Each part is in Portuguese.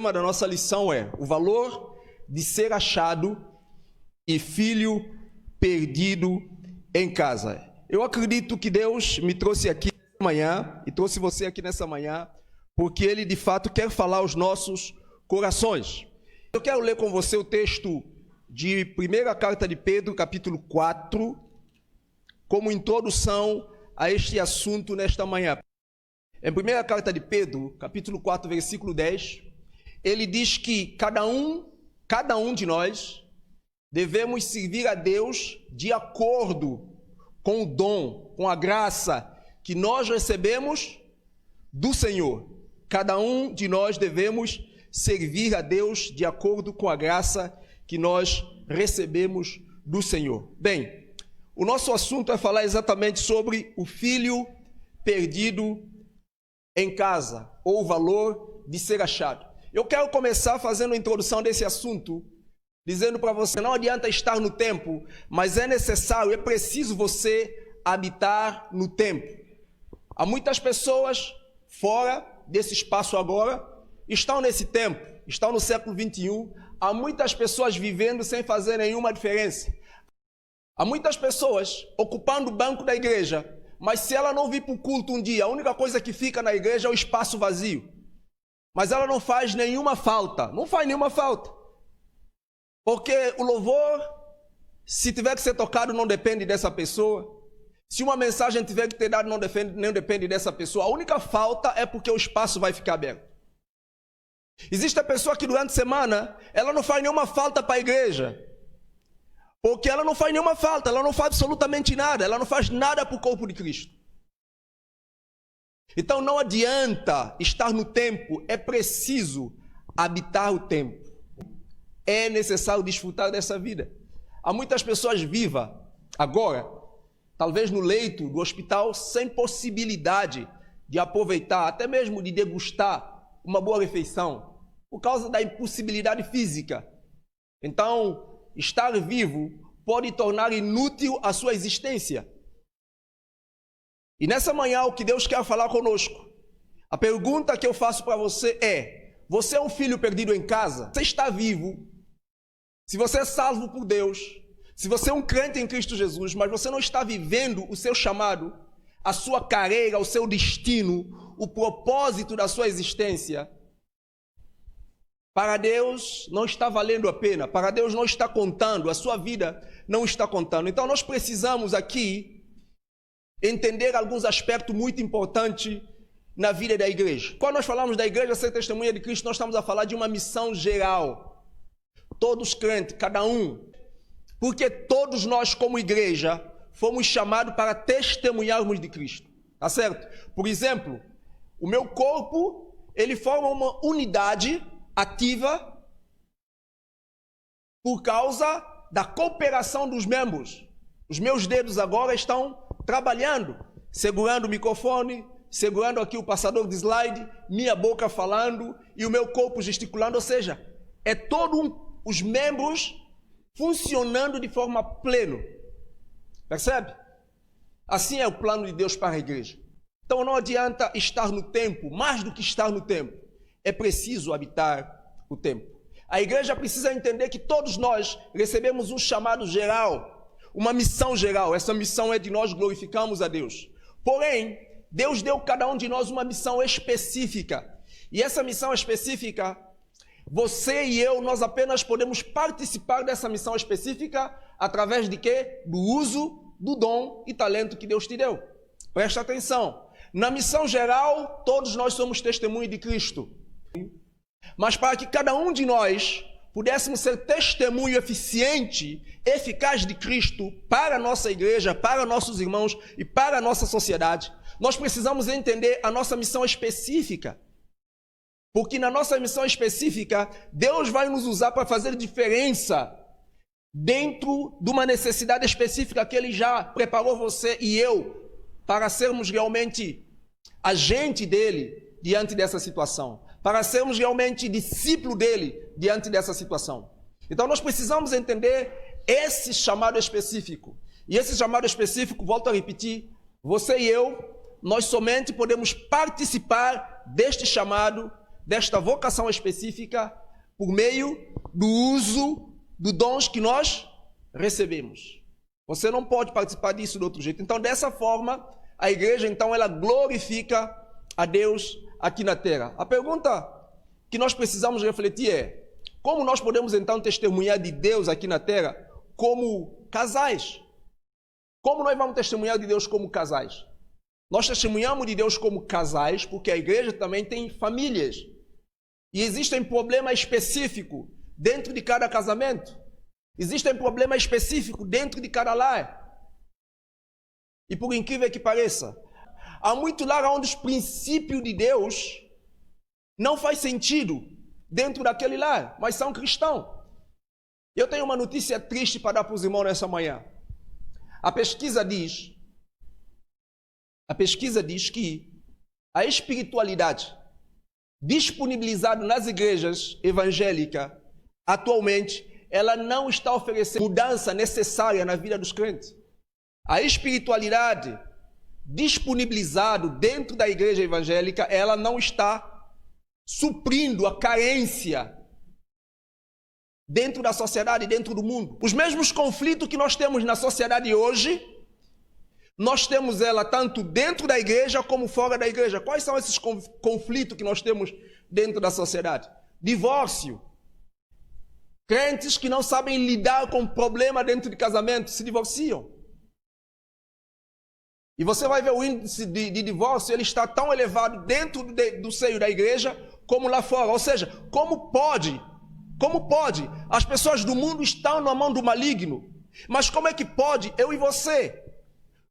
tema da nossa lição é o valor de ser achado e filho perdido em casa. Eu acredito que Deus me trouxe aqui nessa manhã e trouxe você aqui nessa manhã porque Ele de fato quer falar aos nossos corações. Eu quero ler com você o texto de 1ª Carta de Pedro, capítulo 4, como introdução a este assunto nesta manhã. Em 1ª Carta de Pedro, capítulo 4, versículo 10, ele diz que cada um de nós devemos servir a Deus de acordo com o dom, com a graça que nós recebemos do Senhor. Cada um de nós devemos servir a Deus de acordo com a graça que nós recebemos do Senhor. Bem, o nosso assunto é falar exatamente sobre o filho perdido em casa, ou o valor de ser achado. Eu quero começar fazendo a introdução desse assunto, dizendo para você, não adianta estar no templo, mas é necessário, é preciso você habitar no templo. Há muitas pessoas fora desse espaço agora, estão nesse tempo, estão no século 21, há muitas pessoas vivendo sem fazer nenhuma diferença. Há muitas pessoas ocupando o banco da igreja, mas se ela não vir para o culto um dia, a única coisa que fica na igreja é o espaço vazio. Mas ela não faz nenhuma falta, não faz nenhuma falta. Porque o louvor, se tiver que ser tocado, não depende dessa pessoa. Se uma mensagem tiver que ter dado, não depende dessa pessoa. A única falta é porque o espaço vai ficar aberto. Existe a pessoa que durante a semana, ela não faz nenhuma falta para a igreja. Porque ela não faz nenhuma falta, ela não faz absolutamente nada, ela não faz nada para o corpo de Cristo. Então não adianta estar no templo, é preciso habitar o templo. É necessário desfrutar dessa vida. Há muitas pessoas vivas agora, talvez no leito do hospital, sem possibilidade de aproveitar, até mesmo de degustar uma boa refeição, por causa da impossibilidade física. Então, estar vivo pode tornar inútil a sua existência. E nessa manhã o que Deus quer falar conosco, a pergunta que eu faço para você é, você é um filho perdido em casa? Você está vivo? Se você é salvo por Deus, se você é um crente em Cristo Jesus, mas você não está vivendo o seu chamado, a sua carreira, o seu destino, o propósito da sua existência, para Deus não está valendo a pena, para Deus não está contando, a sua vida não está contando. Então nós precisamos aqui entender alguns aspectos muito importantes na vida da igreja. Quando nós falamos da igreja ser testemunha de Cristo, nós estamos a falar de uma missão geral. Todos crentes, cada um. Porque todos nós como igreja fomos chamados para testemunharmos de Cristo. Tá certo? Por exemplo, o meu corpo, ele forma uma unidade ativa por causa da cooperação dos membros. Os meus dedos agora estão trabalhando, segurando o microfone, segurando aqui o passador de slide, minha boca falando e o meu corpo gesticulando, ou seja, é os membros funcionando de forma plena. Percebe? Assim é o plano de Deus para a igreja. Então não adianta estar no templo, mais do que estar no templo. É preciso habitar o templo. A igreja precisa entender que todos nós recebemos um chamado geral, uma missão geral. Essa missão é de nós glorificarmos a Deus. Porém, Deus deu a cada um de nós uma missão específica. E essa missão específica, você e eu, nós apenas podemos participar dessa missão específica através de quê? Do uso do dom e talento que Deus te deu. Presta atenção. Na missão geral, todos nós somos testemunhas de Cristo. Mas para que cada um de nós pudéssemos ser testemunho eficiente, eficaz de Cristo para a nossa igreja, para nossos irmãos e para a nossa sociedade, nós precisamos entender a nossa missão específica. Porque na nossa missão específica, Deus vai nos usar para fazer diferença dentro de uma necessidade específica que Ele já preparou você e eu para sermos realmente agente dEle diante dessa situação. Para sermos realmente discípulo dele diante dessa situação. Então nós precisamos entender esse chamado específico. E esse chamado específico, volto a repetir, você e eu, nós somente podemos participar deste chamado desta vocação específica por meio do uso dos dons que nós recebemos. Você não pode participar disso de outro jeito. Então, dessa forma, a igreja, então, ela glorifica a Deus aqui na terra. A pergunta que nós precisamos refletir é: como nós podemos, então, testemunhar de Deus aqui na terra como casais? Como nós vamos testemunhar de Deus como casais? Nós testemunhamos de Deus como casais porque a igreja também tem famílias. E existem problemas específicos dentro de cada casamento. Existem problemas específicos dentro de cada lar. E por incrível que pareça, há muito lar onde os princípios de Deus não faz sentido dentro daquele lar, mas são cristãos. Eu tenho uma notícia triste para dar para os irmãos nessa manhã. A pesquisa diz que a espiritualidade disponibilizada nas igrejas evangélicas, atualmente, ela não está oferecendo mudança necessária na vida dos crentes. A espiritualidade disponibilizada dentro da igreja evangélica, ela não está suprindo a carência dentro da sociedade, dentro do mundo. Os mesmos conflitos que nós temos na sociedade hoje, nós temos ela tanto dentro da igreja como fora da igreja. Quais são esses conflitos que nós temos dentro da sociedade? Divórcio. Crentes que não sabem lidar com problema dentro de casamento se divorciam. E você vai ver o índice de divórcio, ele está tão elevado dentro do seio da igreja como lá fora. Ou seja, como pode? As pessoas do mundo estão na mão do maligno. Mas como é que pode eu e você?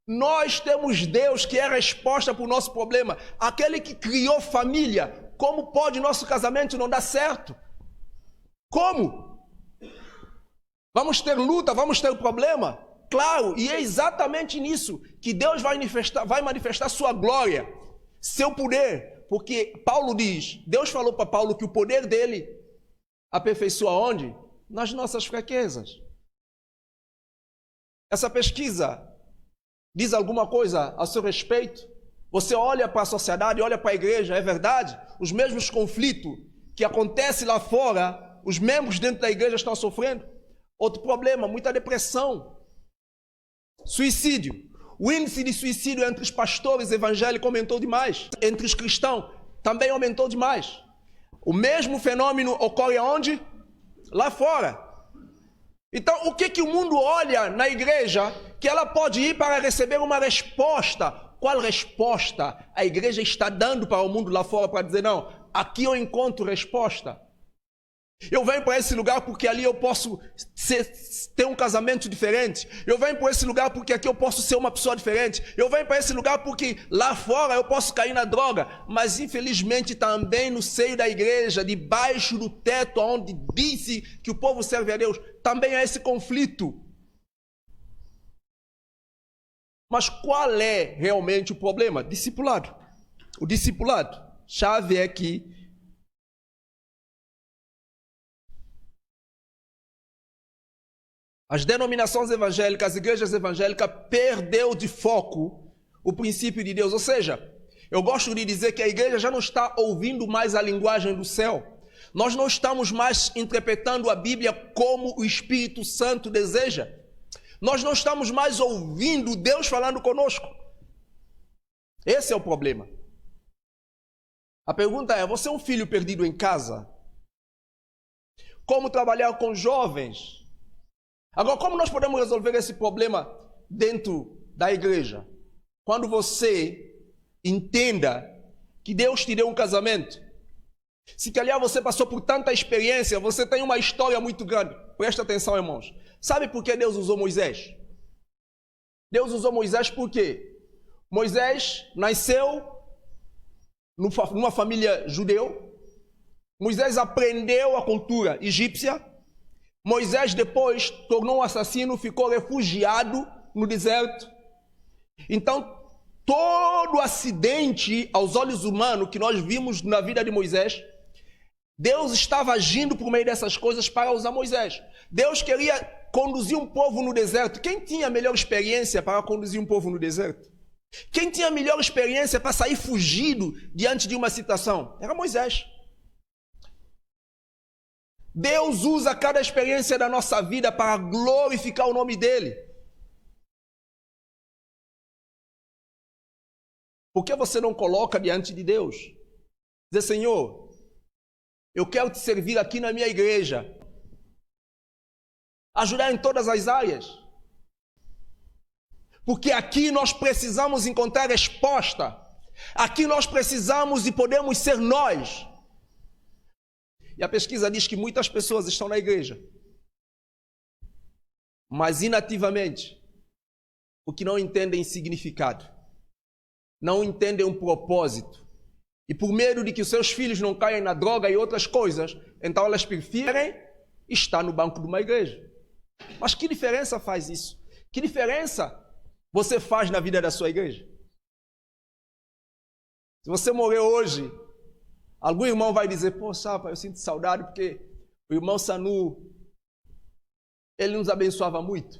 Nós temos Deus que é a resposta para o nosso problema. Aquele que criou família. Como pode nosso casamento não dar certo? Como? Vamos ter luta, vamos ter problema? Claro, e é exatamente nisso que Deus vai manifestar sua glória, seu poder. Porque Paulo diz, Deus falou para Paulo que o poder dele aperfeiçoa onde? Nas nossas fraquezas. Essa pesquisa diz alguma coisa a seu respeito? Você olha para a sociedade, olha para a igreja, é verdade? Os mesmos conflitos que acontecem lá fora, os membros dentro da igreja estão sofrendo. Outro problema, muita depressão. Suicídio. O índice de suicídio entre os pastores evangélicos aumentou demais. Entre os cristãos também aumentou demais. O mesmo fenômeno ocorre aonde? Lá fora. Então, o que o mundo olha na igreja que ela pode ir para receber uma resposta? Qual resposta a igreja está dando para o mundo lá fora para dizer, não, aqui eu encontro resposta. Eu venho para esse lugar porque ali eu posso ter um casamento diferente. Eu venho para esse lugar porque aqui eu posso ser uma pessoa diferente. Eu venho para esse lugar porque lá fora eu posso cair na droga. Mas infelizmente também no seio da igreja, debaixo do teto onde disse que o povo serve a Deus, também há esse conflito. Mas qual é realmente o problema? Discipulado. O discipulado. Chave é que as denominações evangélicas, as igrejas evangélicas perdeu de foco o princípio de Deus. Ou seja, eu gosto de dizer que a igreja já não está ouvindo mais a linguagem do céu. Nós não estamos mais interpretando a Bíblia como o Espírito Santo deseja. Nós não estamos mais ouvindo Deus falando conosco. Esse é o problema. A pergunta é, você é um filho perdido em casa? Como trabalhar com jovens? Agora, como nós podemos resolver esse problema dentro da igreja? Quando você entenda que Deus te deu um casamento. Se calhar você passou por tanta experiência, você tem uma história muito grande. Presta atenção, irmãos. Sabe por que Deus usou Moisés? Deus usou Moisés por quê? Moisés nasceu numa família judeu. Moisés aprendeu a cultura egípcia. Moisés depois tornou um assassino, ficou refugiado no deserto. Então, todo acidente aos olhos humanos que nós vimos na vida de Moisés, Deus estava agindo por meio dessas coisas para usar Moisés. Deus queria conduzir um povo no deserto. Quem tinha a melhor experiência para conduzir um povo no deserto? Quem tinha a melhor experiência para sair fugido diante de uma situação? Era Moisés. Deus usa cada experiência da nossa vida para glorificar o nome dEle. Por que você não coloca diante de Deus? Dizer, Senhor, eu quero te servir aqui na minha igreja. Ajudar em todas as áreas. Porque aqui nós precisamos encontrar resposta. Aqui nós precisamos e podemos ser nós. E a pesquisa diz que muitas pessoas estão na igreja, mas inativamente, porque não entendem significado, não entendem um propósito. E por medo de que os seus filhos não caiam na droga e outras coisas, então elas preferem estar no banco de uma igreja. Mas que diferença faz isso? Que diferença você faz na vida da sua igreja? Se você morrer hoje, algum irmão vai dizer, pô, Sapa, eu sinto saudade porque o irmão Sanu, ele nos abençoava muito.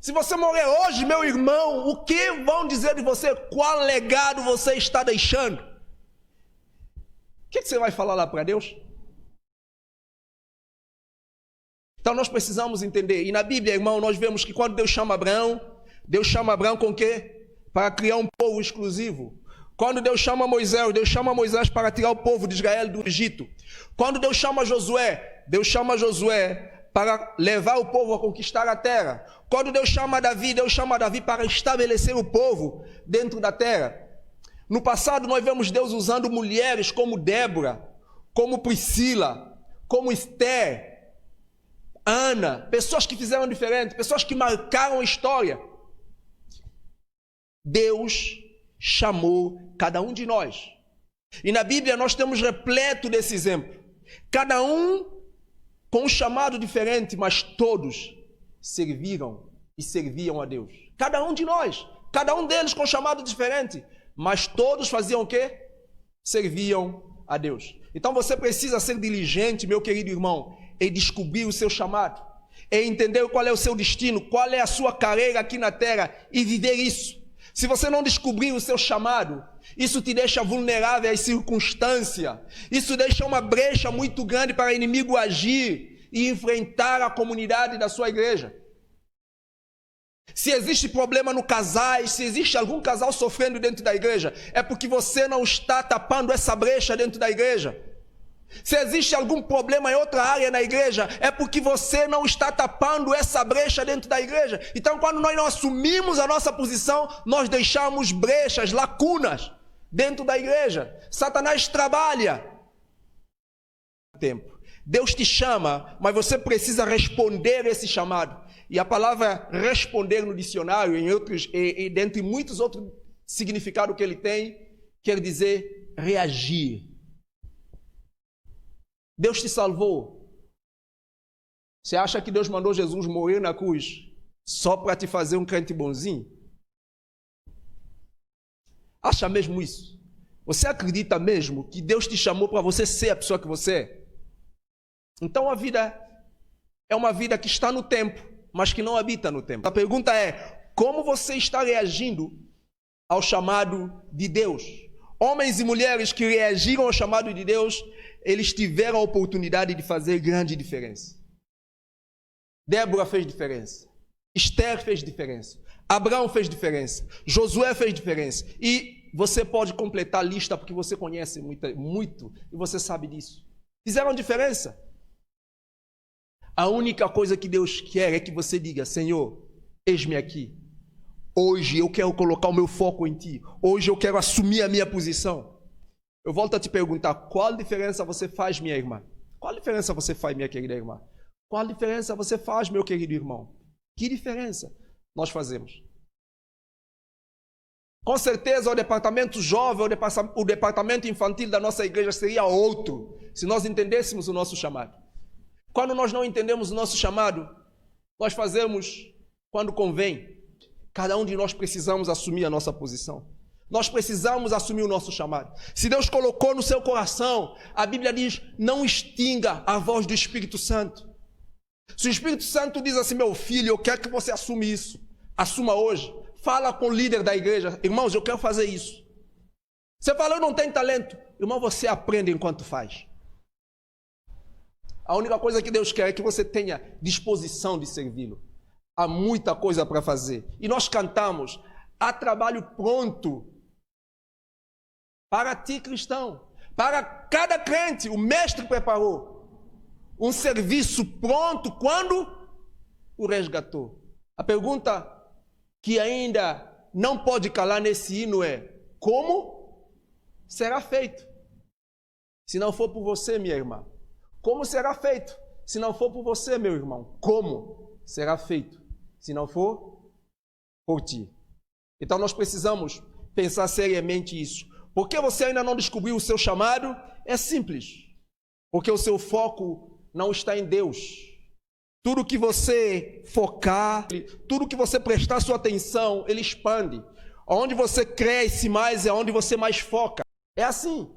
Se você morrer hoje, meu irmão, o que vão dizer de você? Qual legado você está deixando? O que você vai falar lá para Deus? Então nós precisamos entender. E na Bíblia, irmão, nós vemos que quando Deus chama Abraão com o quê? Para criar um povo exclusivo. Quando Deus chama Moisés para tirar o povo de Israel do Egito. Quando Deus chama Josué para levar o povo a conquistar a terra. Quando Deus chama Davi para estabelecer o povo dentro da terra. No passado nós vemos Deus usando mulheres como Débora, como Priscila, como Esther, Ana, pessoas que fizeram diferente, pessoas que marcaram a história. Deus chamou cada um de nós. E na Bíblia nós temos repleto desse exemplo. Cada um com um chamado diferente, mas todos serviram e serviam a Deus. Cada um de nós, cada um deles com um chamado diferente, mas todos faziam o quê? Serviam a Deus. Então você precisa ser diligente, meu querido irmão, em descobrir o seu chamado, em entender qual é o seu destino, qual é a sua carreira aqui na terra e viver isso. Se você não descobrir o seu chamado, isso te deixa vulnerável às circunstâncias. Isso deixa uma brecha muito grande para o inimigo agir e enfrentar a comunidade da sua igreja. Se existe problema no casais, se existe algum casal sofrendo dentro da igreja, é porque você não está tapando essa brecha dentro da igreja. Se existe algum problema em outra área na igreja, é porque você não está tapando essa brecha dentro da igreja. Então, quando nós não assumimos a nossa posição, nós deixamos brechas, lacunas dentro da igreja. Satanás trabalha. Deus te chama, mas você precisa responder esse chamado. E a palavra responder no dicionário, e dentre muitos outros significados que ele tem, quer dizer reagir. Deus te salvou. Você acha que Deus mandou Jesus morrer na cruz só para te fazer um crente bonzinho? Acha mesmo isso? Você acredita mesmo que Deus te chamou para você ser a pessoa que você é? Então a vida é uma vida que está no tempo, mas que não habita no tempo. A pergunta é, como você está reagindo ao chamado de Deus? Homens e mulheres que reagiram ao chamado de Deus, eles tiveram a oportunidade de fazer grande diferença. Débora fez diferença. Esther fez diferença. Abraão fez diferença. Josué fez diferença. E você pode completar a lista porque você conhece muito e você sabe disso. Fizeram diferença. A única coisa que Deus quer é que você diga, Senhor, eis-me aqui. Hoje eu quero colocar o meu foco em Ti. Hoje eu quero assumir a minha posição. Eu volto a te perguntar, qual diferença você faz, minha irmã? Qual diferença você faz, minha querida irmã? Qual diferença você faz, meu querido irmão? Que diferença nós fazemos? Com certeza o departamento jovem, o departamento infantil da nossa igreja seria outro, se nós entendêssemos o nosso chamado. Quando nós não entendemos o nosso chamado, nós fazemos quando convém. Cada um de nós precisamos assumir a nossa posição. Nós precisamos assumir o nosso chamado. Se Deus colocou no seu coração, a Bíblia diz, não extinga a voz do Espírito Santo. Se o Espírito Santo diz assim, meu filho, eu quero que você assuma isso. Assuma hoje. Fala com o líder da igreja. Irmãos, eu quero fazer isso. Você fala, eu não tenho talento. Irmão, você aprende enquanto faz. A única coisa que Deus quer é que você tenha disposição de servi-lo. Há muita coisa para fazer. E nós cantamos, há trabalho pronto para ti, cristão. Para cada crente, o mestre preparou um serviço pronto quando o resgatou. A pergunta que ainda não pode calar nesse hino é: como será feito? Se não for por você, minha irmã. Como será feito? Se não for por você, meu irmão. Como será feito? Se não for por ti. Então nós precisamos pensar seriamente isso. Por que você ainda não descobriu o seu chamado? É simples. Porque o seu foco não está em Deus. Tudo que você focar, tudo que você prestar sua atenção, ele expande. Onde você cresce mais é onde você mais foca. É assim.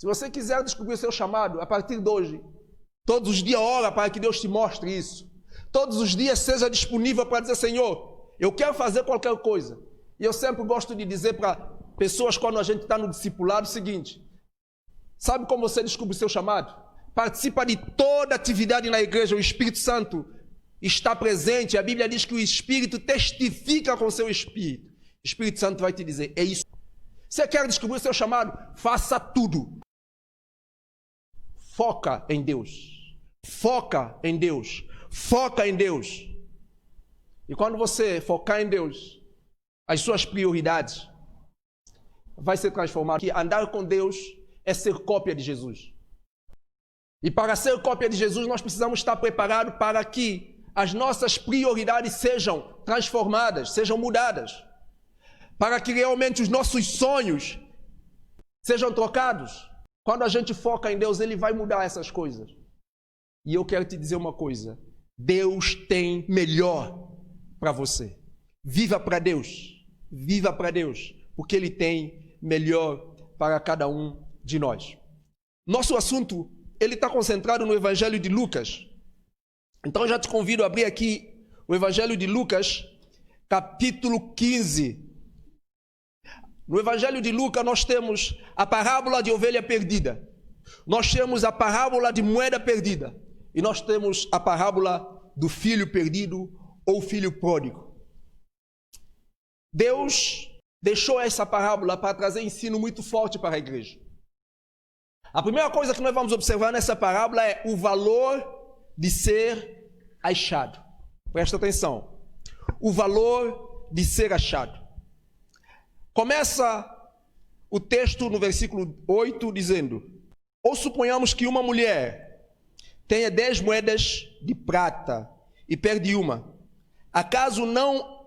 Se você quiser descobrir o seu chamado, a partir de hoje, todos os dias ora para que Deus te mostre isso. Todos os dias seja disponível para dizer: Senhor, eu quero fazer qualquer coisa. E eu sempre gosto de dizer para pessoas, quando a gente está no discipulado, o seguinte: sabe como você descobre o seu chamado? Participa de toda atividade na igreja, o Espírito Santo está presente. A Bíblia diz que o Espírito testifica com o seu Espírito. O Espírito Santo vai te dizer: é isso. Você quer descobrir o seu chamado? Faça tudo. Foca em Deus. Foca em Deus. Foca em Deus. E quando você focar em Deus, as suas prioridades vai ser transformado. Que andar com Deus é ser cópia de Jesus. E para ser cópia de Jesus, nós precisamos estar preparados para que as nossas prioridades sejam transformadas, sejam mudadas. Para que realmente os nossos sonhos sejam trocados. Quando a gente foca em Deus, Ele vai mudar essas coisas. E eu quero te dizer uma coisa: Deus tem melhor para você. Viva para Deus. Viva para Deus, porque Ele tem melhor para cada um de nós. Nosso assunto, ele está concentrado no Evangelho de Lucas. Então, eu já te convido a abrir aqui o Evangelho de Lucas, capítulo 15. No Evangelho de Lucas, nós temos a parábola de ovelha perdida. Nós temos a parábola de moeda perdida. E nós temos a parábola do filho perdido ou filho pródigo. Deus deixou essa parábola para trazer ensino muito forte para a igreja. A primeira coisa que nós vamos observar nessa parábola é o valor de ser achado. Presta atenção. O valor de ser achado. Começa o texto no versículo 8 dizendo: ou suponhamos que uma mulher tenha 10 moedas de prata e perde uma. Acaso não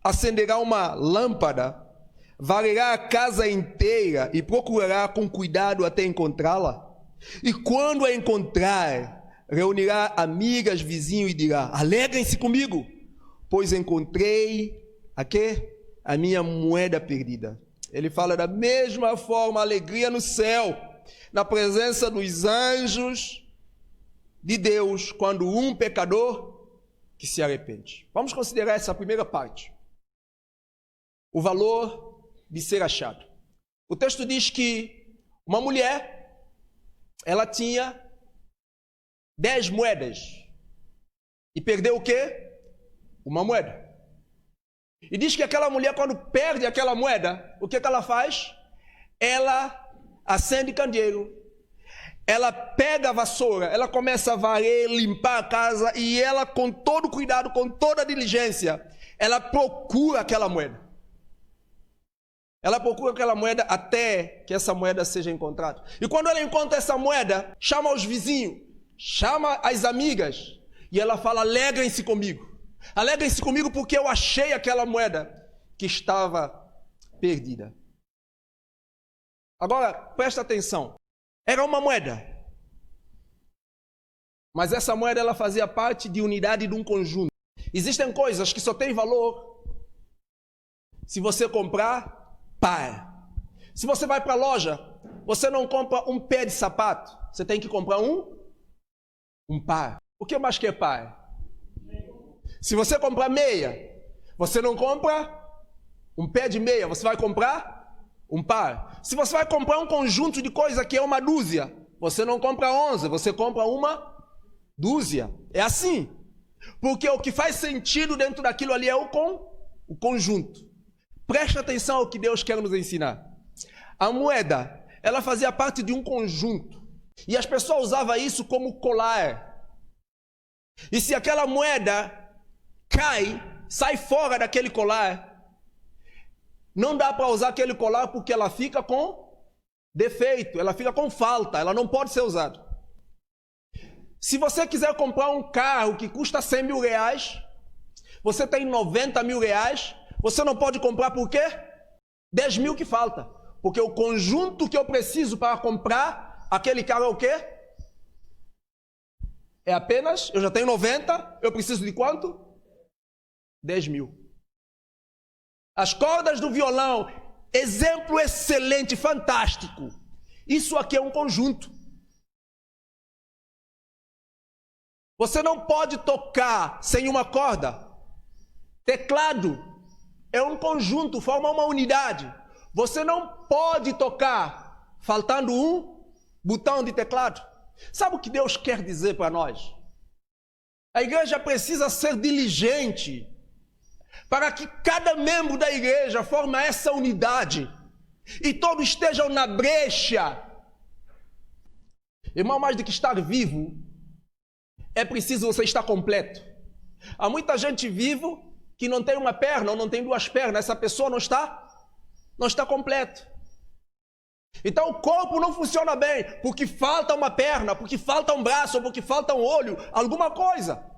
acenderá uma lâmpada, varrerá a casa inteira e procurará com cuidado até encontrá-la? E quando a encontrar, reunirá amigas, vizinhos e dirá: alegrem-se comigo, pois encontrei a quê? A minha moeda perdida. Ele fala da mesma forma, alegria no céu, na presença dos anjos de Deus, quando um pecador que se arrepende. Vamos considerar essa primeira parte. O valor de ser achado. O texto diz que uma mulher, ela tinha 10 moedas e perdeu o quê? Uma moeda. E diz que aquela mulher, quando perde aquela moeda, o que ela faz? Ela acende candeeiro, ela pega a vassoura, ela começa a varrer, limpar a casa, e ela, com todo cuidado, com toda diligência, ela procura aquela moeda. Ela procura aquela moeda até que essa moeda seja encontrada. E quando ela encontra essa moeda, chama os vizinhos, chama as amigas, e ela fala: alegrem-se comigo. Alegrem-se comigo porque eu achei aquela moeda que estava perdida. Agora, presta atenção. Era uma moeda. Mas essa moeda, ela fazia parte de unidade de um conjunto. Existem coisas que só têm valor se você comprar par. Se você vai para a loja, você não compra um pé de sapato. Você tem que comprar um par. O que mais que é par? Se você comprar meia, você não compra um pé de meia, você vai comprar um par. Se você vai comprar um conjunto de coisa que é uma dúzia, Você não compra 11, você compra uma dúzia. É assim. Porque o que faz sentido dentro daquilo ali é o conjunto. Preste atenção ao que Deus quer nos ensinar. A moeda, ela fazia parte de um conjunto. E as pessoas usavam isso como colar. E se aquela moeda cai, sai fora daquele colar, não dá para usar aquele colar porque ela fica com defeito, ela fica com falta, ela não pode ser usada. Se você quiser comprar um carro que custa 100 mil reais, você tem 90 mil reais, você não pode comprar por quê? 10 mil que falta. Porque o conjunto que eu preciso para comprar aquele carro é o quê? É apenas, eu já tenho 90, eu preciso de quanto? 10 mil. As cordas do violão, exemplo excelente, fantástico. Isso aqui é um conjunto. Você não pode tocar sem uma corda. Teclado é um conjunto, forma uma unidade. Você não pode tocar faltando um botão de teclado. Sabe o que Deus quer dizer para nós? A igreja precisa ser diligente para que cada membro da igreja forme essa unidade e todos estejam na brecha. Irmão, mais do que estar vivo, é preciso você estar completo. Há muita gente vivo que não tem uma perna ou não tem duas pernas. Essa pessoa não está completo. Então o corpo não funciona bem porque falta uma perna, porque falta um braço, ou porque falta um olho, alguma coisa.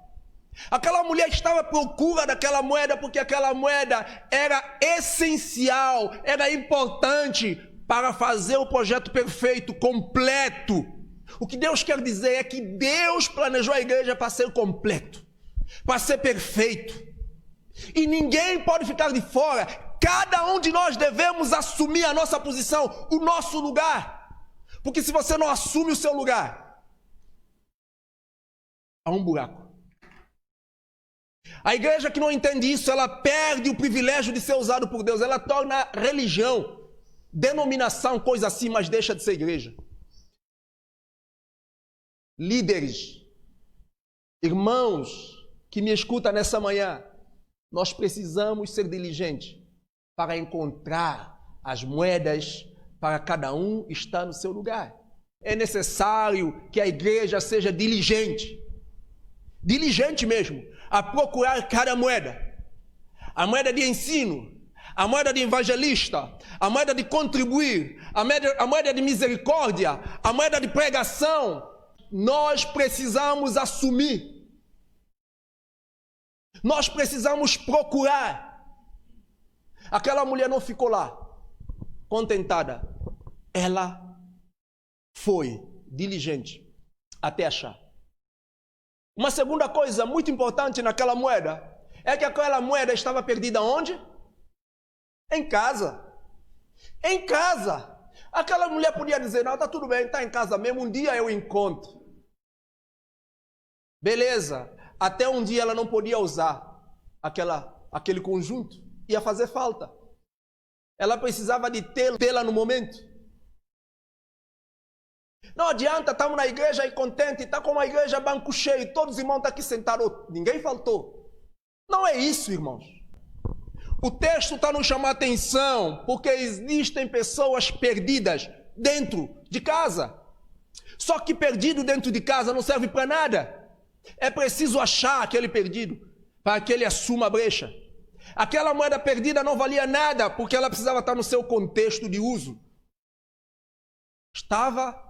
Aquela mulher estava à procura daquela moeda porque aquela moeda era essencial, era importante para fazer o projeto perfeito, completo. O que Deus quer dizer é que Deus planejou a igreja para ser completo, para ser perfeito. E ninguém pode ficar de fora. Cada um de nós devemos assumir a nossa posição, o nosso lugar. Porque se você não assume o seu lugar, há um buraco. A igreja que não entende isso, ela perde o privilégio de ser usado por Deus. Ela torna religião, denominação, coisa assim, mas deixa de ser igreja. Líderes, irmãos que me escutam nessa manhã, nós precisamos ser diligentes para encontrar as moedas para cada um estar no seu lugar. É necessário que a igreja seja diligente mesmo, a procurar cada moeda. A moeda de ensino, a moeda de evangelista, a moeda de contribuir, a moeda de misericórdia, a moeda de pregação. Nós precisamos assumir. Nós precisamos procurar. Aquela mulher não ficou lá, contentada. Ela foi diligente até achar. Uma segunda coisa muito importante naquela moeda é que aquela moeda estava perdida onde? Em casa. Em casa. Aquela mulher podia dizer, não, está tudo bem, está em casa mesmo, um dia eu encontro. Beleza. Até um dia ela não podia usar aquele conjunto. Ia fazer falta. Ela precisava de tê-la no momento. Não adianta, estamos na igreja aí contente, está com a igreja banco cheio, todos os irmãos estão aqui sentados, ninguém faltou. Não é isso, irmãos. O texto está nos chamando a atenção, porque existem pessoas perdidas dentro de casa. Só que perdido dentro de casa não serve para nada. É preciso achar aquele perdido, para que ele assuma a brecha. Aquela moeda perdida não valia nada, porque ela precisava estar no seu contexto de uso. Estava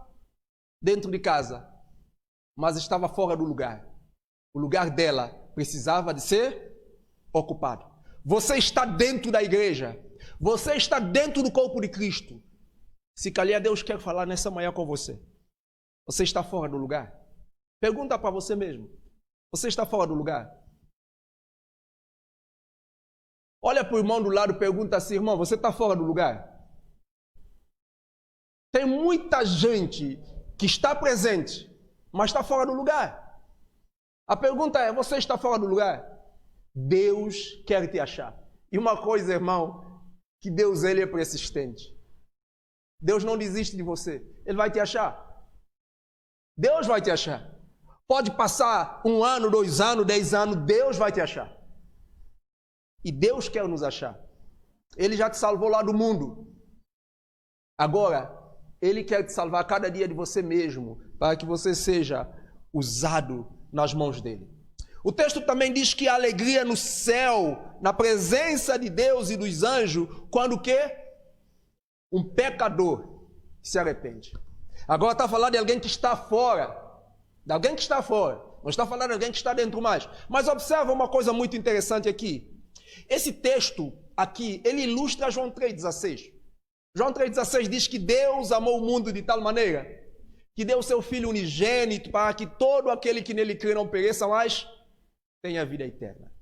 dentro de casa, mas estava fora do lugar. O lugar dela precisava de ser ocupado. Você está dentro da igreja. Você está dentro do corpo de Cristo. Se calhar Deus quer falar nessa manhã com você. Você está fora do lugar? Pergunta para você mesmo. Você está fora do lugar? Olha para o irmão do lado e pergunta assim, irmão, você está fora do lugar? Tem muita gente que está presente, mas está fora do lugar. A pergunta é, você está fora do lugar? Deus quer te achar. E uma coisa, irmão, que Deus, ele é persistente. Deus não desiste de você. Ele vai te achar. Deus vai te achar. Pode passar 1 ano, 2 anos, 10 anos, Deus vai te achar. E Deus quer nos achar. Ele já te salvou lá do mundo. Agora, Ele quer te salvar cada dia de você mesmo, para que você seja usado nas mãos dEle. O texto também diz que a alegria no céu, na presença de Deus e dos anjos, quando o quê? Um pecador se arrepende. Agora está falando de alguém que está fora. De alguém que está fora. Não está falando de alguém que está dentro mais. Mas observa uma coisa muito interessante aqui. Esse texto aqui, ele ilustra João 3,16. João 3,16 diz que Deus amou o mundo de tal maneira que deu o seu Filho unigênito para que todo aquele que nele crê não pereça, mas tenha vida eterna.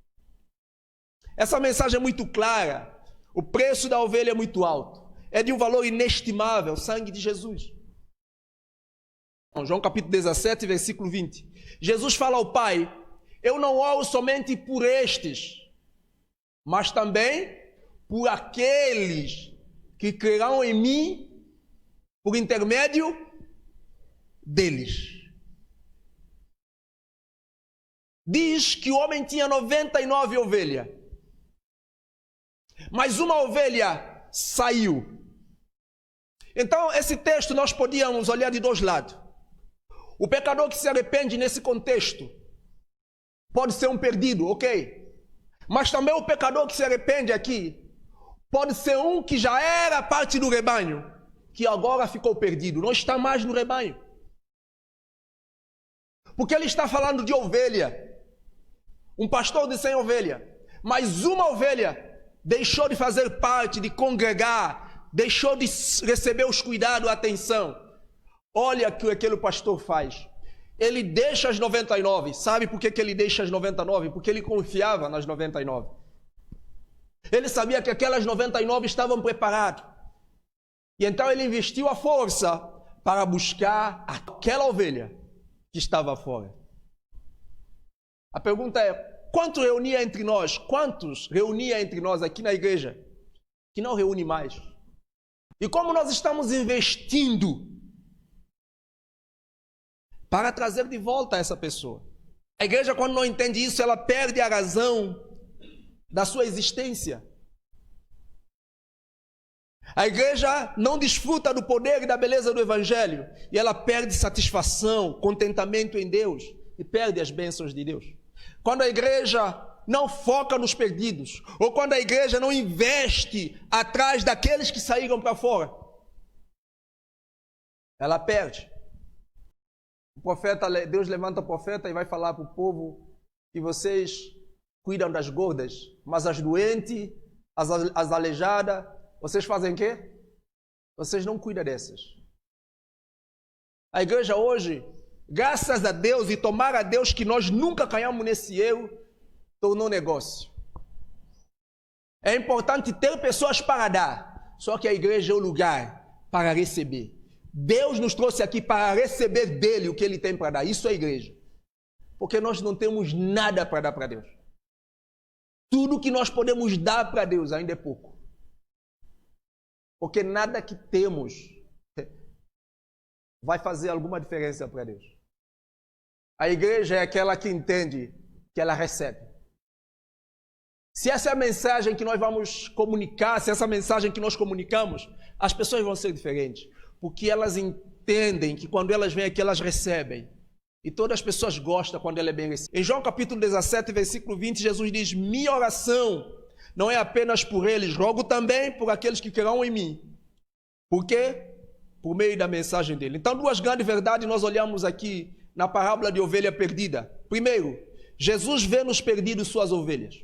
Essa mensagem é muito clara. O preço da ovelha é muito alto. É de um valor inestimável, o sangue de Jesus. João capítulo 17, versículo 20. Jesus fala ao Pai: eu não oro somente por estes, mas também por aqueles que crerão em mim por intermédio deles. Diz que o homem tinha 99 ovelhas, mas uma ovelha saiu. Então, esse texto nós podíamos olhar de dois lados. O pecador que se arrepende nesse contexto pode ser um perdido, ok? Mas também o pecador que se arrepende aqui pode ser um que já era parte do rebanho, que agora ficou perdido, não está mais no rebanho. Porque ele está falando de ovelha, um pastor de 100 ovelhas, mas uma ovelha deixou de fazer parte, de congregar, deixou de receber os cuidados, a atenção. Olha o que aquele pastor faz. Ele deixa as 99. Sabe por que ele deixa as 99? Porque ele confiava nas 99. Ele sabia que aquelas 99 estavam preparadas. E então ele investiu a força para buscar aquela ovelha que estava fora. A pergunta é: quantos reunia entre nós aqui na igreja que não reúne mais? E como nós estamos investindo para trazer de volta essa pessoa? A igreja, quando não entende isso, ela perde a razão da sua existência. A igreja não desfruta do poder e da beleza do evangelho, e ela perde satisfação, contentamento em Deus, e perde as bênçãos de Deus. Quando a igreja não foca nos perdidos, ou quando a igreja não investe atrás daqueles que saíram para fora, ela perde. O profeta, Deus levanta o profeta e vai falar para o povo que vocês cuidam das gordas, mas as doentes, as aleijadas, vocês fazem o quê? Vocês não cuidam dessas. A igreja hoje, graças a Deus e tomar a Deus que nós nunca caímos nesse erro, tornou negócio. É importante ter pessoas para dar, só que a igreja é o lugar para receber. Deus nos trouxe aqui para receber dele o que ele tem para dar. Isso é a igreja. Porque nós não temos nada para dar para Deus. Tudo que nós podemos dar para Deus ainda é pouco. Porque nada que temos vai fazer alguma diferença para Deus. A igreja é aquela que entende que ela recebe. Se essa é a mensagem que nós vamos comunicar, se essa mensagem que nós comunicamos, as pessoas vão ser diferentes. Porque elas entendem que quando elas vêm aqui, elas recebem. E todas as pessoas gostam quando ela é bem recebida. Em João capítulo 17, versículo 20, Jesus diz: minha oração não é apenas por eles, rogo também por aqueles que crerão em mim. Por quê? Por meio da mensagem dele. Então, duas grandes verdades nós olhamos aqui na parábola de ovelha perdida. Primeiro, Jesus vê nos perdidos suas ovelhas.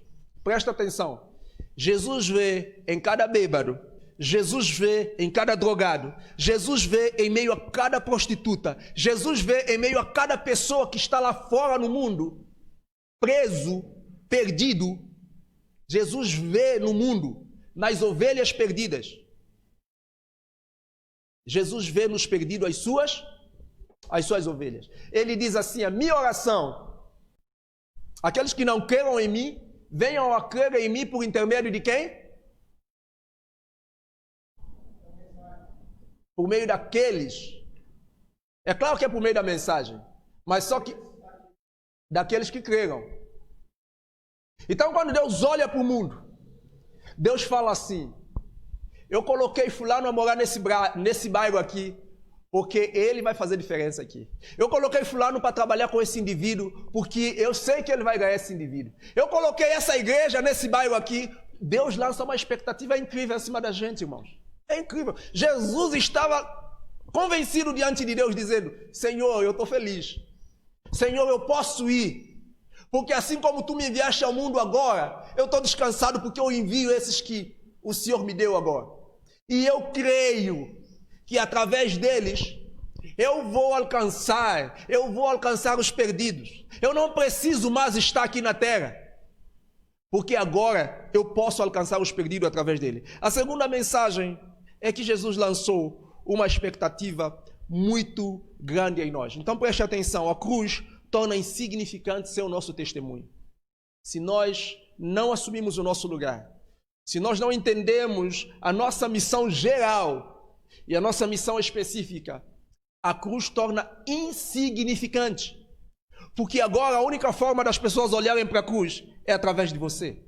Presta atenção. Jesus vê em cada bêbado, Jesus vê em cada drogado, Jesus vê em meio a cada prostituta, Jesus vê em meio a cada pessoa que está lá fora no mundo, preso, perdido. Jesus vê no mundo, nas ovelhas perdidas. Jesus vê nos perdidos as suas ovelhas. Ele diz assim: a minha oração, aqueles que não creram em mim, venham a crer em mim por intermédio de quem? Por meio daqueles. É claro que é por meio da mensagem, mas só que daqueles que creram. Então, quando Deus olha para o mundo, Deus fala assim: eu coloquei fulano a morar nesse bairro aqui, porque ele vai fazer diferença aqui. Eu coloquei fulano para trabalhar com esse indivíduo, porque eu sei que ele vai ganhar esse indivíduo. Eu coloquei essa igreja nesse bairro aqui. Deus lança uma expectativa incrível acima da gente, irmãos. É incrível. Jesus estava convencido diante de Deus, dizendo: Senhor, eu estou feliz. Senhor, eu posso ir. Porque assim como tu me enviaste ao mundo agora, eu estou descansado porque eu envio esses que o Senhor me deu agora. E eu creio que através deles eu vou alcançar os perdidos. Eu não preciso mais estar aqui na terra, porque agora eu posso alcançar os perdidos através dele. A segunda mensagem é que Jesus lançou uma expectativa muito grande em nós. Então preste atenção, a cruz torna insignificante ser o nosso testemunho. Se nós não assumimos o nosso lugar, se nós não entendemos a nossa missão geral e a nossa missão específica, a cruz torna insignificante. Porque agora a única forma das pessoas olharem para a cruz é através de você.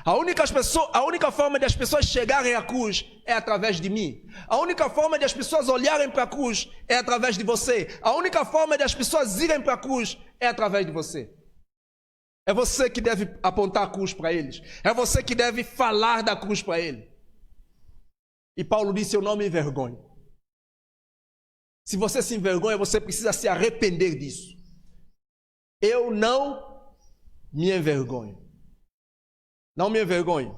A única forma de as pessoas chegarem à cruz é através de mim. A única forma de as pessoas olharem para a cruz é através de você. A única forma de as pessoas irem para a cruz é através de você. É você que deve apontar a cruz para eles. É você que deve falar da cruz para ele. E Paulo disse: eu não me envergonho. Se você se envergonha, você precisa se arrepender disso. Eu não me envergonho. Não me envergonhe,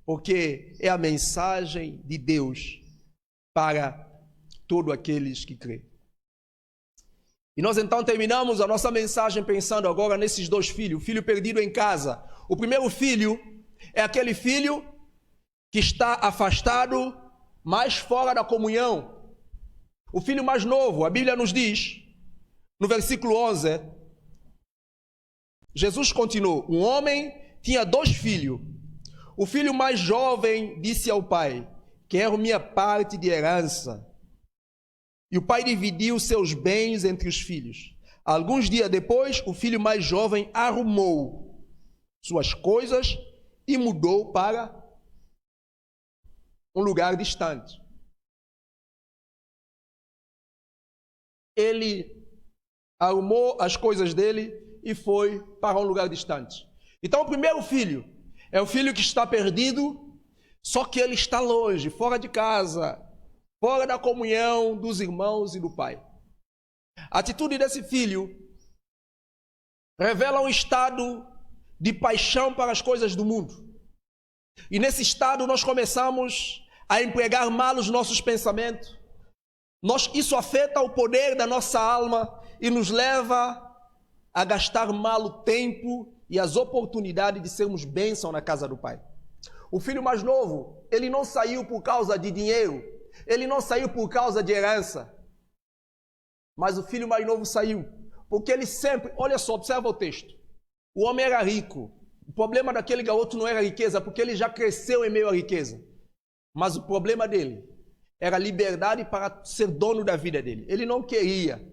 porque é a mensagem de Deus para todos aqueles que creem. E nós então terminamos a nossa mensagem pensando agora nesses dois filhos, o filho perdido em casa. O primeiro filho é aquele filho que está afastado, mais fora da comunhão. O filho mais novo, a Bíblia nos diz, no versículo 11, Jesus continuou: um homem tinha 2 filhos. O filho mais jovem disse ao pai: quero minha parte de herança. E o pai dividiu seus bens entre os filhos. Alguns dias depois, o filho mais jovem arrumou suas coisas e mudou para um lugar distante. Ele arrumou as coisas dele e foi para um lugar distante. Então o primeiro filho é o filho que está perdido, só que ele está longe, fora de casa, fora da comunhão dos irmãos e do pai. A atitude desse filho revela um estado de paixão para as coisas do mundo. E nesse estado nós começamos a empregar mal os nossos pensamentos. Isso afeta o poder da nossa alma e nos leva a gastar mal o tempo e as oportunidades de sermos bênção na casa do pai. O filho mais novo, ele não saiu por causa de dinheiro, ele não saiu por causa de herança, mas o filho mais novo saiu, porque ele sempre, olha só, observa o texto, o homem era rico, o problema daquele garoto não era a riqueza, porque ele já cresceu em meio à riqueza, mas o problema dele era a liberdade para ser dono da vida dele. Ele não queria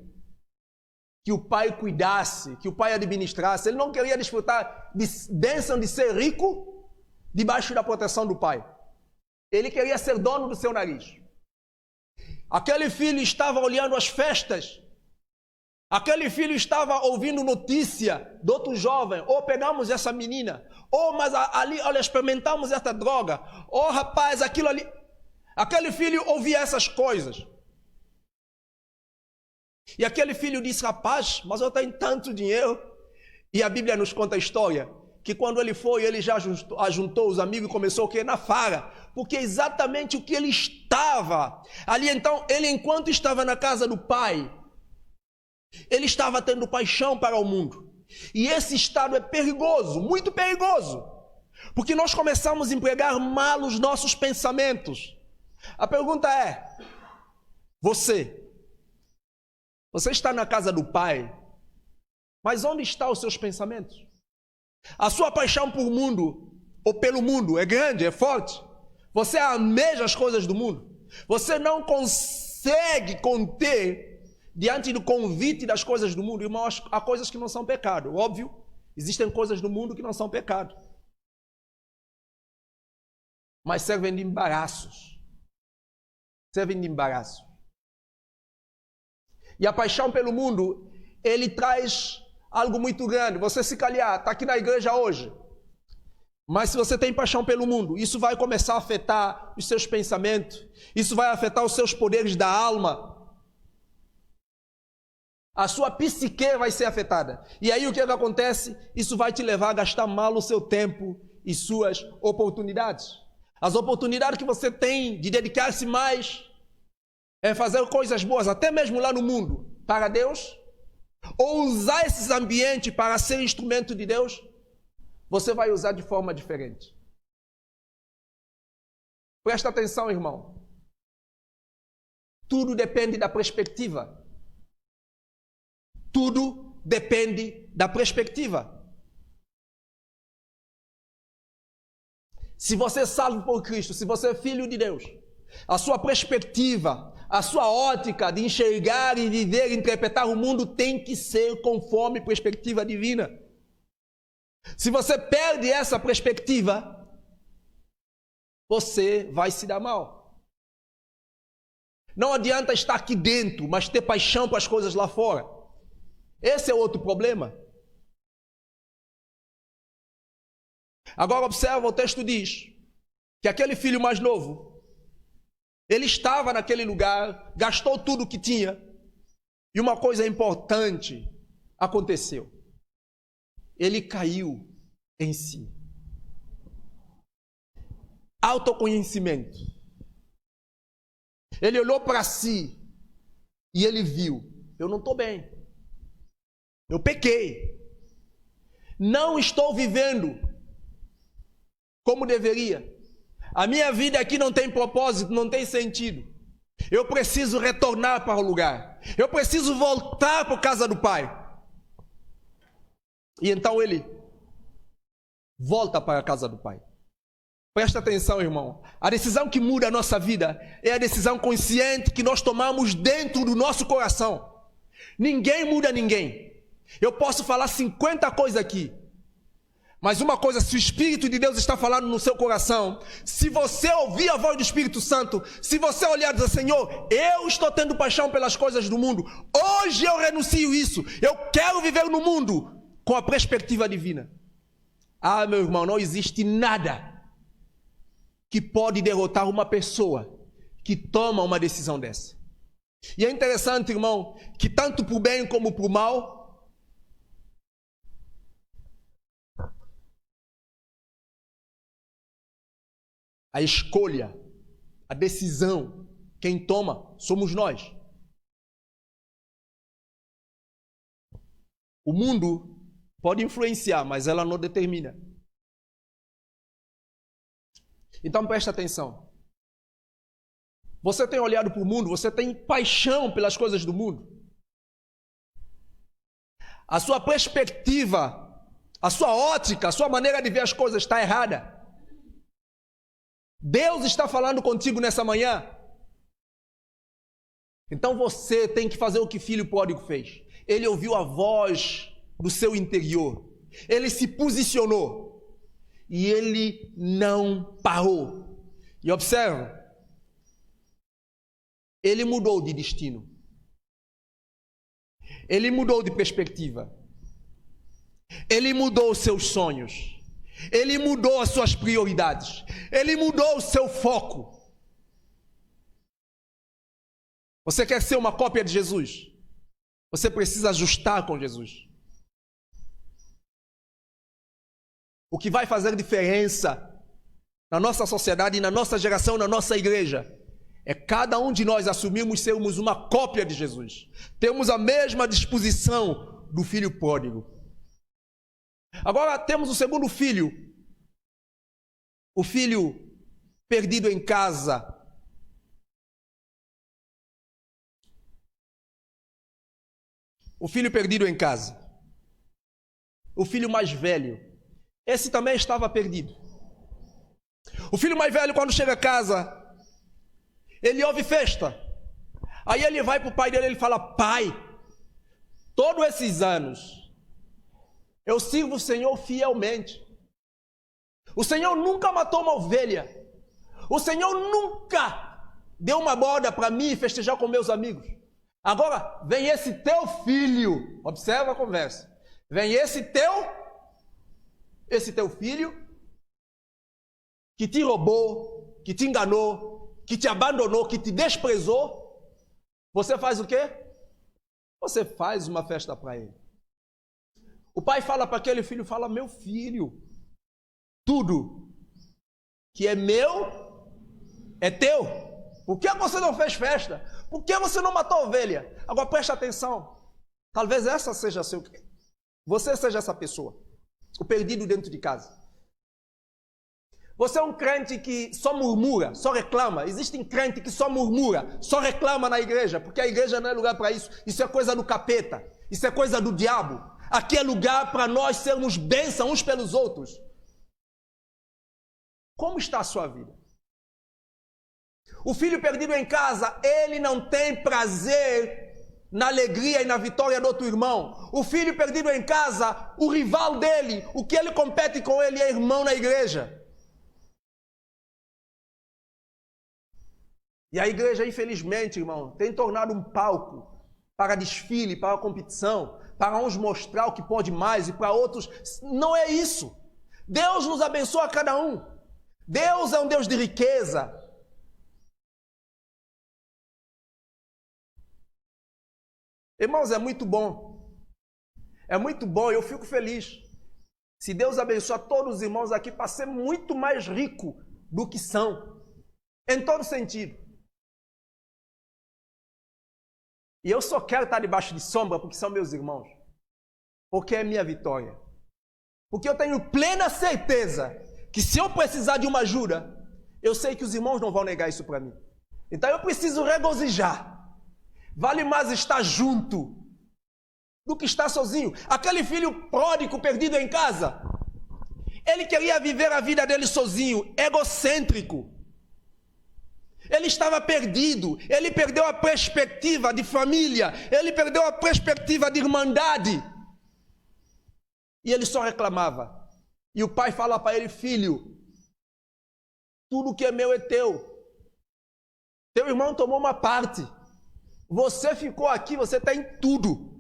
que o pai cuidasse, que o pai administrasse. Ele não queria desfrutar de bênção de ser rico debaixo da proteção do pai. Ele queria ser dono do seu nariz. Aquele filho estava olhando as festas. Aquele filho estava ouvindo notícia do outro jovem. Ou pegamos essa menina. Ou mas ali, olha, experimentamos essa droga. Ou rapaz, aquilo ali. Aquele filho ouvia essas coisas. E aquele filho disse: rapaz, mas eu tenho tanto dinheiro. E a Bíblia nos conta a história que quando ele foi, ele já ajuntou os amigos e começou a querer na farra, porque é exatamente o que ele estava ali. Então, ele, enquanto estava na casa do pai, ele estava tendo paixão para o mundo. E esse estado é perigoso, muito perigoso, porque nós começamos a empregar mal os nossos pensamentos. A pergunta é: você está na casa do pai, mas onde estão os seus pensamentos? A sua paixão por mundo, ou pelo mundo, é grande, é forte? Você almeja as coisas do mundo? Você não consegue conter diante do convite das coisas do mundo, irmãos, há coisas que não são pecado, óbvio, existem coisas no mundo que não são pecado, mas servem de embaraços, E a paixão pelo mundo, ele traz algo muito grande. Você se calhar, está aqui na igreja hoje, mas se você tem paixão pelo mundo, isso vai começar a afetar os seus pensamentos, isso vai afetar os seus poderes da alma. A sua psique vai ser afetada. E aí o que acontece? Isso vai te levar a gastar mal o seu tempo e suas oportunidades. As oportunidades que você tem de dedicar-se mais em fazer coisas boas, até mesmo lá no mundo, para Deus, ou usar esses ambientes para ser instrumento de Deus, você vai usar de forma diferente. Presta atenção, irmão. Tudo depende da perspectiva. Tudo depende da perspectiva. Se você é salvo por Cristo, se você é filho de Deus, a sua perspectiva, a sua ótica de enxergar e viver, interpretar o mundo tem que ser conforme perspectiva divina. Se você perde essa perspectiva, você vai se dar mal. Não adianta estar aqui dentro, mas ter paixão para as coisas lá fora. Esse é outro problema. Agora observa, o texto diz que aquele filho mais novo, ele estava naquele lugar, gastou tudo o que tinha, e uma coisa importante aconteceu. Ele caiu em si. Autoconhecimento. Ele olhou para si e ele viu: eu não estou bem. Eu pequei. Não estou vivendo como deveria. A minha vida aqui não tem propósito, não tem sentido. Eu preciso retornar para o lugar. Eu preciso voltar para a casa do Pai. E então ele volta para a casa do Pai. Presta atenção, irmão. A decisão que muda a nossa vida é a decisão consciente que nós tomamos dentro do nosso coração. Ninguém muda ninguém. Eu posso falar 50 coisas aqui, mas uma coisa, se o Espírito de Deus está falando no seu coração, se você ouvir a voz do Espírito Santo, se você olhar e dizer: Senhor, eu estou tendo paixão pelas coisas do mundo, hoje eu renuncio isso, eu quero viver no mundo com a perspectiva divina. Ah, meu irmão, não existe nada que pode derrotar uma pessoa que toma uma decisão dessa. E é interessante, irmão, que tanto para o bem como para o mal, a escolha, a decisão, quem toma somos nós. O mundo pode influenciar, mas ela não determina. Então presta atenção. Você tem olhado para o mundo, você tem paixão pelas coisas do mundo. A sua perspectiva, a sua ótica, a sua maneira de ver as coisas está errada. Deus está falando contigo nessa manhã. Então você tem que fazer o que o filho pródigo fez. Ele ouviu a voz do seu interior. Ele se posicionou. E ele não parou. E observa. Ele mudou de destino. Ele mudou de perspectiva. Ele mudou os seus sonhos. Ele mudou as suas prioridades. Ele mudou o seu foco. Você quer ser uma cópia de Jesus? Você precisa ajustar com Jesus. O que vai fazer diferença na nossa sociedade, na nossa geração, na nossa igreja, é cada um de nós assumirmos sermos uma cópia de Jesus. Temos a mesma disposição do filho pródigo. Agora temos o segundo filho. O filho perdido em casa. O filho perdido em casa. O filho mais velho. Esse também estava perdido. O filho mais velho, quando chega a casa, ele ouve festa. Aí ele vai para o pai dele e ele fala: pai, todos esses anos eu sirvo o Senhor fielmente. O Senhor nunca matou uma ovelha. O Senhor nunca deu uma boda para mim festejar com meus amigos. Agora vem esse teu filho, observa a conversa. Vem esse teu filho que te roubou, que te enganou, que te abandonou, que te desprezou. Você faz o quê? Você faz uma festa para ele. O pai fala para aquele filho, fala: meu filho, tudo que é meu é teu. Por que você não fez festa? Por que você não matou a ovelha? Agora preste atenção. Talvez essa seja você seja essa pessoa, o perdido dentro de casa. Você é um crente que só murmura, só reclama. Existem crentes que só murmura, só reclama na igreja, porque a igreja não é lugar para isso. Isso é coisa do capeta, isso é coisa do diabo. Aqui é lugar para nós sermos bênção uns pelos outros. Como está a sua vida? O filho perdido em casa, ele não tem prazer na alegria e na vitória do outro irmão. O filho perdido em casa, o rival dele, o que ele compete com ele é irmão na igreja. E a igreja, infelizmente, irmão, tem tornado um palco para desfile, para competição, para uns mostrar o que pode mais e para outros. Não é isso. Deus nos abençoa a cada um. Deus é um Deus de riqueza. Irmãos, é muito bom. É muito bom, eu fico feliz. Se Deus abençoar todos os irmãos aqui para ser muito mais rico do que são. Em todo sentido. E eu só quero estar debaixo de sombra porque são meus irmãos. Porque é minha vitória. Porque eu tenho plena certeza que se eu precisar de uma ajuda, eu sei que os irmãos não vão negar isso para mim. Então eu preciso regozijar. Vale mais estar junto do que estar sozinho. Aquele filho pródigo perdido em casa, ele queria viver a vida dele sozinho, egocêntrico. Ele estava perdido, ele perdeu a perspectiva de família, ele perdeu a perspectiva de irmandade. E ele só reclamava. E o pai fala para ele: filho, tudo que é meu é teu. Teu irmão tomou uma parte. Você ficou aqui, você está em tudo.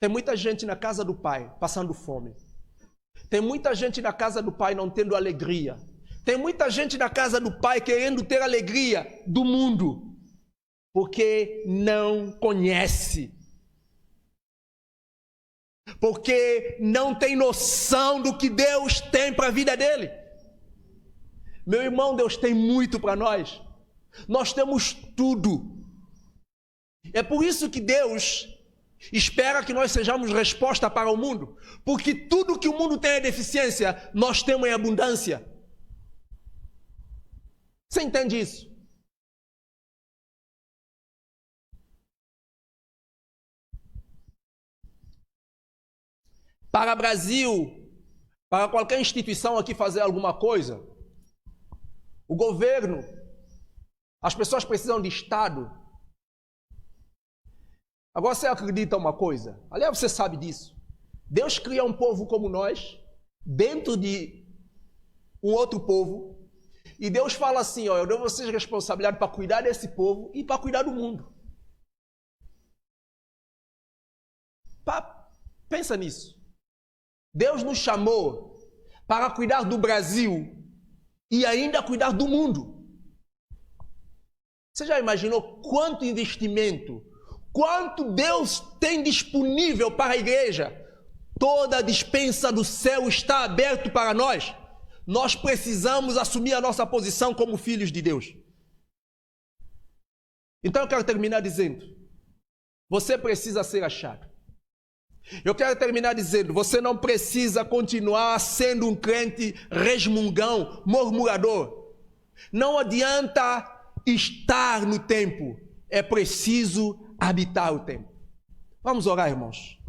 Tem muita gente na casa do pai passando fome. Tem muita gente na casa do pai não tendo alegria. Tem muita gente na casa do pai querendo ter alegria do mundo, porque não conhece, porque não tem noção do que Deus tem para a vida dele. Meu irmão, Deus tem muito para nós. Nós temos tudo. É por isso que Deus espera que nós sejamos resposta para o mundo, porque tudo que o mundo tem é deficiência, nós temos em abundância. Você entende isso? Para o Brasil, para qualquer instituição aqui fazer alguma coisa, o governo, as pessoas precisam de Estado. Agora você acredita uma coisa? Aliás, você sabe disso. Deus cria um povo como nós, dentro de um outro povo, e Deus fala assim: ó, eu dou a vocês responsabilidade para cuidar desse povo e para cuidar do mundo. Pensa nisso. Deus nos chamou para cuidar do Brasil e ainda cuidar do mundo. Você já imaginou quanto investimento, quanto Deus tem disponível para a igreja? Toda a despensa do céu está aberta para nós. Nós precisamos assumir a nossa posição como filhos de Deus. Então eu quero terminar dizendo: você precisa ser achado. Eu quero terminar dizendo: você não precisa continuar sendo um crente resmungão, murmurador. Não adianta estar no templo, é preciso habitar o templo. Vamos orar, irmãos.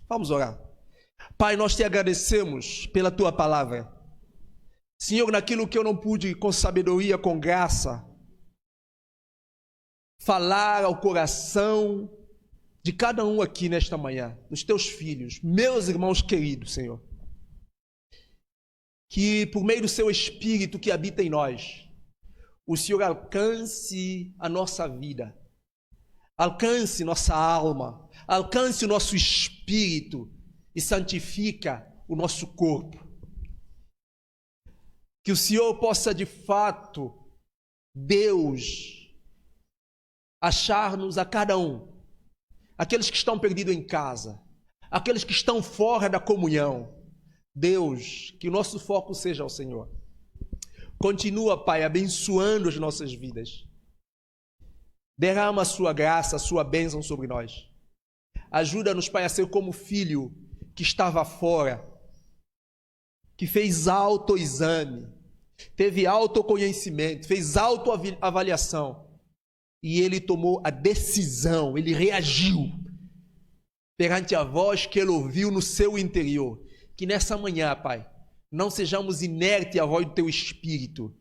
Vamos orar. Pai, nós te agradecemos pela tua palavra. Senhor, naquilo que eu não pude com sabedoria, com graça, falar ao coração de cada um aqui nesta manhã, dos teus filhos, meus irmãos queridos, Senhor. Que por meio do seu Espírito que habita em nós, o Senhor alcance a nossa vida, alcance nossa alma, alcance o nosso espírito e santifica o nosso corpo. Que o Senhor possa de fato, Deus, achar-nos a cada um, aqueles que estão perdidos em casa, aqueles que estão fora da comunhão. Deus, que o nosso foco seja ao Senhor. Continua, Pai, abençoando as nossas vidas. Derrama a sua graça, a sua bênção sobre nós. Ajuda-nos, Pai, a ser como o filho que estava fora, que fez autoexame, teve autoconhecimento, fez autoavaliação e ele tomou a decisão, ele reagiu perante a voz que ele ouviu no seu interior. Que nessa manhã, Pai, não sejamos inertes à voz do Teu Espírito,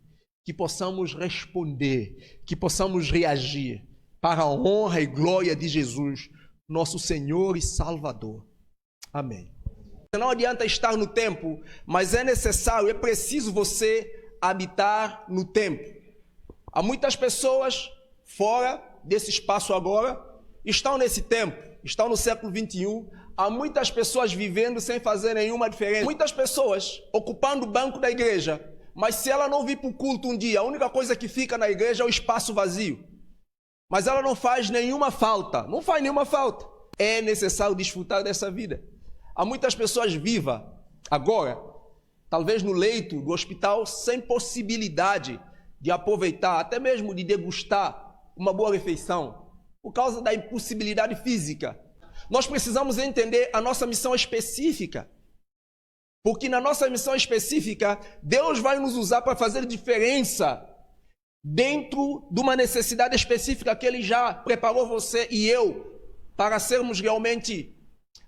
que possamos responder, que possamos reagir para a honra e glória de Jesus, nosso Senhor e Salvador. Amém. Não adianta estar no templo, mas é necessário, é preciso você habitar no templo. Há muitas pessoas fora desse espaço agora, estão nesse templo, estão no século 21, há muitas pessoas vivendo sem fazer nenhuma diferença. Muitas pessoas ocupando o banco da igreja, mas se ela não vir para o culto um dia, a única coisa que fica na igreja é o espaço vazio. Mas ela não faz nenhuma falta, não faz nenhuma falta. É necessário desfrutar dessa vida. Há muitas pessoas vivas agora, talvez no leito do hospital, sem possibilidade de aproveitar, até mesmo de degustar uma boa refeição, por causa da impossibilidade física. Nós precisamos entender a nossa missão específica, porque na nossa missão específica, Deus vai nos usar para fazer diferença dentro de uma necessidade específica que Ele já preparou você e eu para sermos realmente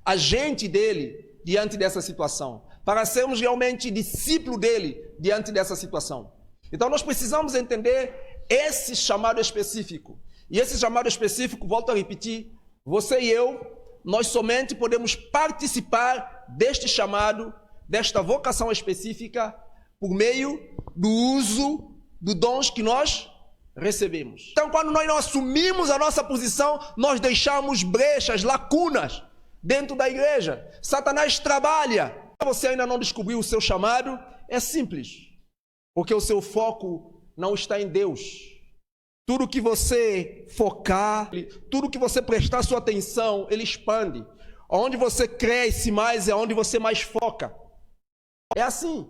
agente dEle diante dessa situação, para sermos realmente discípulo dEle diante dessa situação. Então nós precisamos entender esse chamado específico. E esse chamado específico, volto a repetir, você e eu, nós somente podemos participar deste chamado, desta vocação específica, por meio do uso dos dons que nós recebemos. Então, quando nós não assumimos a nossa posição, nós deixamos brechas, lacunas dentro da igreja. Satanás trabalha. Se você ainda não descobriu o seu chamado, é simples, porque o seu foco não está em Deus. Tudo que você focar, tudo que você prestar sua atenção, ele expande. Onde você cresce mais é onde você mais foca. É assim.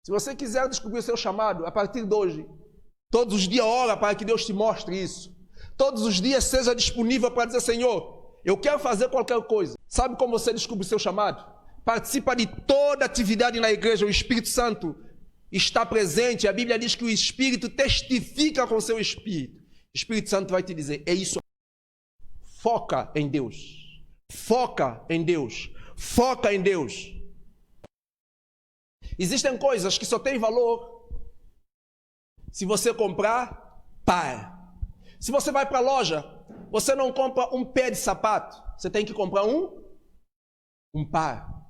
Se você quiser descobrir o seu chamado, a partir de hoje, todos os dias ora para que Deus te mostre isso. Todos os dias seja disponível para dizer, Senhor, eu quero fazer qualquer coisa. Sabe como você descobre o seu chamado? Participa de toda atividade na igreja, o Espírito Santo está presente. A Bíblia diz que o Espírito testifica com o seu Espírito. O Espírito Santo vai te dizer, é isso. Foca em Deus. Foca em Deus. Foca em Deus. Existem coisas que só têm valor se você comprar par. Se você vai para a loja, você não compra um pé de sapato, você tem que comprar um par.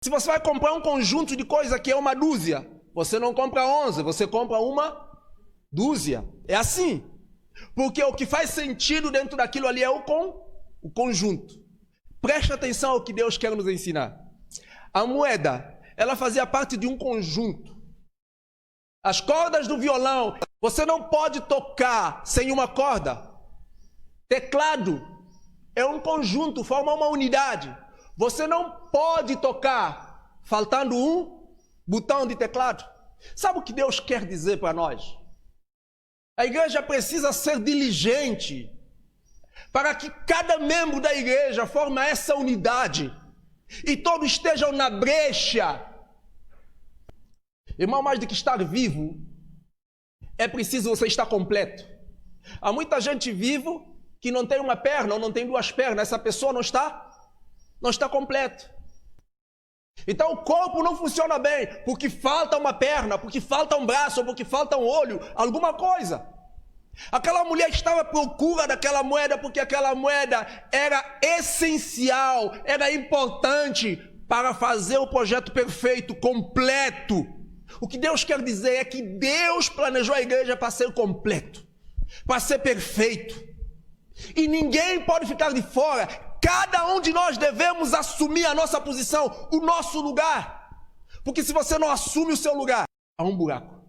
Se você vai comprar um conjunto de coisa que é uma dúzia, você não compra 11, você compra uma dúzia. É assim. Porque o que faz sentido dentro daquilo ali é o conjunto. Preste atenção ao que Deus quer nos ensinar. A moeda, ela fazia parte de um conjunto. As cordas do violão, você não pode tocar sem uma corda. Teclado é um conjunto, forma uma unidade. Você não pode tocar faltando um botão de teclado. Sabe o que Deus quer dizer para nós? A igreja precisa ser diligente para que cada membro da igreja forme essa unidade e todos estejam na brecha. Irmão, mais do que estar vivo, é preciso você estar completo. Há muita gente vivo que não tem uma perna ou não tem duas pernas. Essa pessoa não está completo. Então o corpo não funciona bem porque falta uma perna, porque falta um braço, ou porque falta um olho, alguma coisa. Aquela mulher estava à procura daquela moeda porque aquela moeda era essencial, era importante para fazer o projeto perfeito, completo. O que Deus quer dizer é que Deus planejou a igreja para ser completo, para ser perfeito. E ninguém pode ficar de fora. Cada um de nós devemos assumir a nossa posição, o nosso lugar. Porque se você não assume o seu lugar, há um buraco.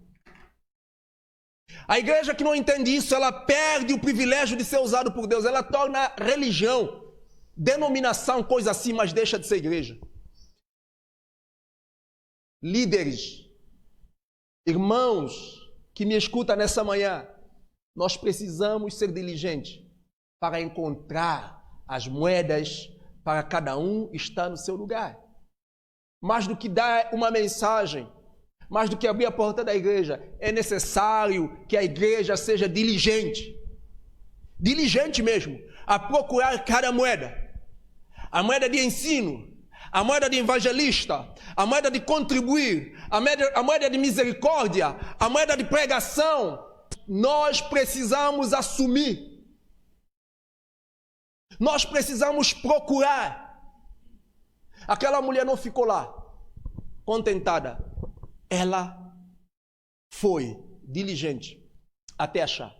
A igreja que não entende isso, ela perde o privilégio de ser usado por Deus. Ela torna religião, denominação, coisa assim, mas deixa de ser igreja. Líderes, irmãos que me escutam nessa manhã, nós precisamos ser diligentes para encontrar as moedas para cada um estar no seu lugar. Mais do que dar uma mensagem, mais do que abrir a porta da igreja, é necessário que a igreja seja diligente. Diligente mesmo, a procurar cada moeda. A moeda de ensino, a moeda de evangelista, a moeda de contribuir, a moeda de misericórdia, a moeda de pregação. Nós precisamos assumir. Nós precisamos procurar. Aquela mulher não ficou lá, contentada. Ela foi diligente até achar.